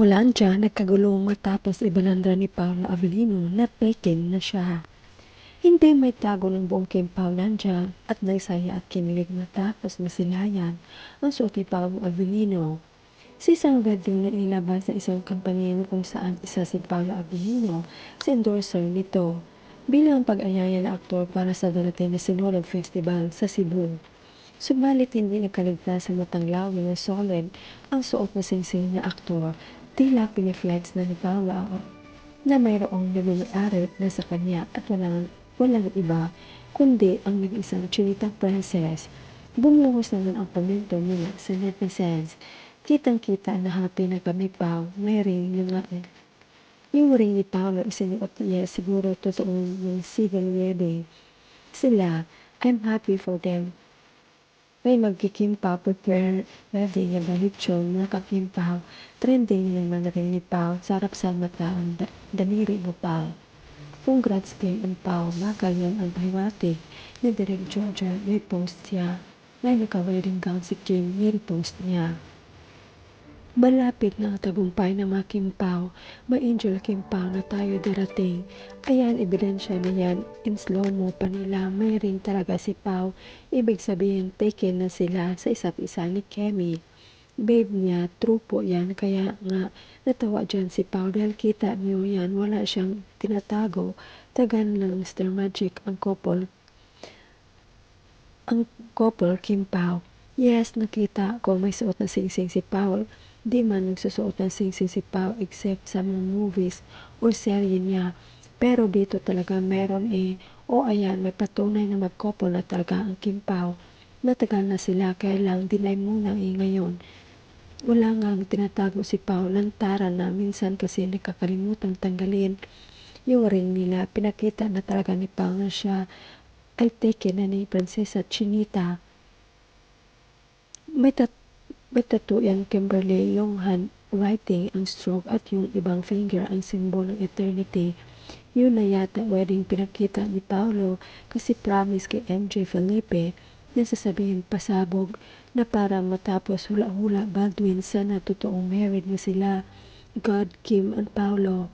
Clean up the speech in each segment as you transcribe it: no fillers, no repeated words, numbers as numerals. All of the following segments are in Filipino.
Hollandia nagkagulong matapos ibalandra ni Paula Avellino na peking na siya. Hindi may tago ng buong Kim Paulandia at nagsaya at kinilig matapos masilayan ang suot ni Paula Avellino. Sa isang video na inilabas sa isang kampanya kung saan isa si Paula Avellino sa endorser nito bilang pag-anyaya na aktor para sa darating na Sinulog Festival sa Cebu. Subalit hindi nagkaligtas sa matanglawin na solid ang suot na singsing na aktor. Tila piniflex na ni Paula na mayroong nag-aaral na sa kanya at walang iba kundi ang nag-isang chinita princess. Bumuhos naman ang komento mula sa netizens. Kitang-kita na happy na kami Pao, may ring yung ring ni Paula isinuot niya siguro totoo yung civil wedding. Sila, I'm happy for them. May magkikimpaw prepare wedding na balitsyong nakakimpaw. Trending ng mga ring ni Pao, sarap sa mata ang daliri mo Pao. Congrats kay ang Pao, makalyan ang pahiwatig ni Direk Georgia, may post siya. May naka-wedding gown si Kim, may post niya. Malapit na ang tagumpay ng mga Kimpaw, may Angel Kimpaw na tayo darating. Ayan, ebidensya na yan, in slow-mo pa nila, may ring talaga si Pao. Ibig sabihin, taken na sila sa isa't isa ni Kemi. Babe niya, true po yan, kaya nga natawa dyan si Pao dahil kita niyo yan, wala siyang tinatago. Tagan lang Mr. Magic ang couple Kimpaw. Yes, nakita ko may suot na singsing si Pao. Di man nagsusuot ng singsing si Pao except sa mga movies o serye niya. Pero dito talaga meron o ayan, may patunay na mag-couple na talaga ang Kim Pao. Matagal na sila, kaya lang deny muna ngayon. Wala nga tinatago si Pao, lantaran na minsan kasi nakakalimutan tanggalin yung ring nila. Pinakita na talaga ni Pao na siya ay taken na ni Prinsesa Chinita. May tattoo yan Kimberly, yung handwriting ang stroke at yung ibang finger ang simbolo ng eternity. Yun na yata wedding pinakita ni Paolo kasi promise kay MJ Felipe na sasabihin pasabog na para matapos hula-hula Baldwin sana totoong married na sila God, Kim and Paolo.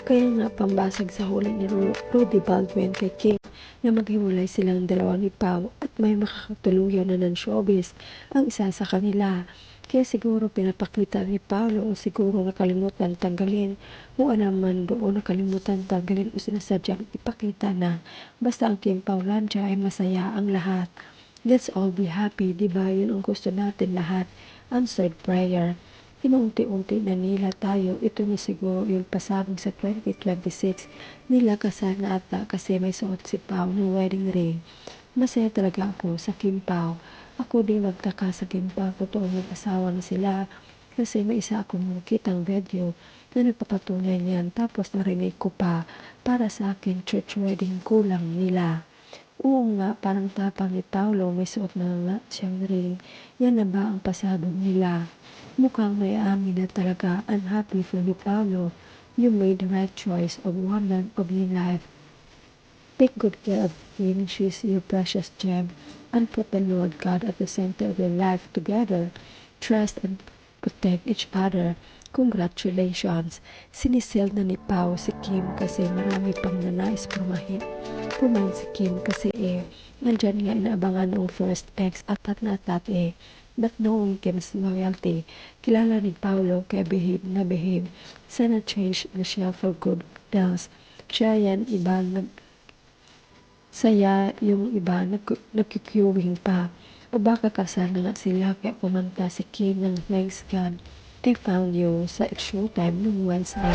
Kaya nga pambasag sa huli ni Rudy Baldwin kay Kim na maghiwalay silang dalawa ni Pao at may makakatuluyan na ng showbiz ang isa sa kanila. Kaya siguro pinapakita ni Paolo o siguro nakalimutan tanggalin o naman doon nakalimutan tanggalin o sinasadyang ipakita na basta ang Kim Paulandia ay masaya ang lahat. Let's all be happy, diba? Yun ang gusto natin lahat. Answered prayer. Inunti-unti na nila tayo. Ito na siguro yung pasabog sa 2026 nila kasana ata kasi may suot si Pao ng wedding ring. Masaya talaga ako sa Kim Pao. Ako din magtaka sa Kim Pao. Totoo mag-asawa na sila kasi may isa akong nakitang video na nagpapatunay niyan. Tapos narinig ko pa para sa akin church wedding kulang nila. Oo nga, parang tapang ni Paolo, may suot na nga siyang ring. Yan na ba ang pasabog nila? Mukhang may amin na talaga. I'm happy for you, Paolo. You made the right choice of woman of your life. Take good care of Kim. She's your precious gem. And put the Lord God at the center of your life together. Trust and protect each other. Congratulations! Sinisel na ni Pao si Kim kasi marami pang nanais pumahin si Kim kasi nandyan nga inaabangan ng first ex atat na atat But knowing Kim's loyalty, kilala ni Paolo kaya behave na behave. Sana change na siya for good else. Siya yan iba saya yung iba nagkikiwing pa. O baka kasal na nga sila kaya kumanta si Kim ng Thanks God I Found You sa Showtime noong Wednesday.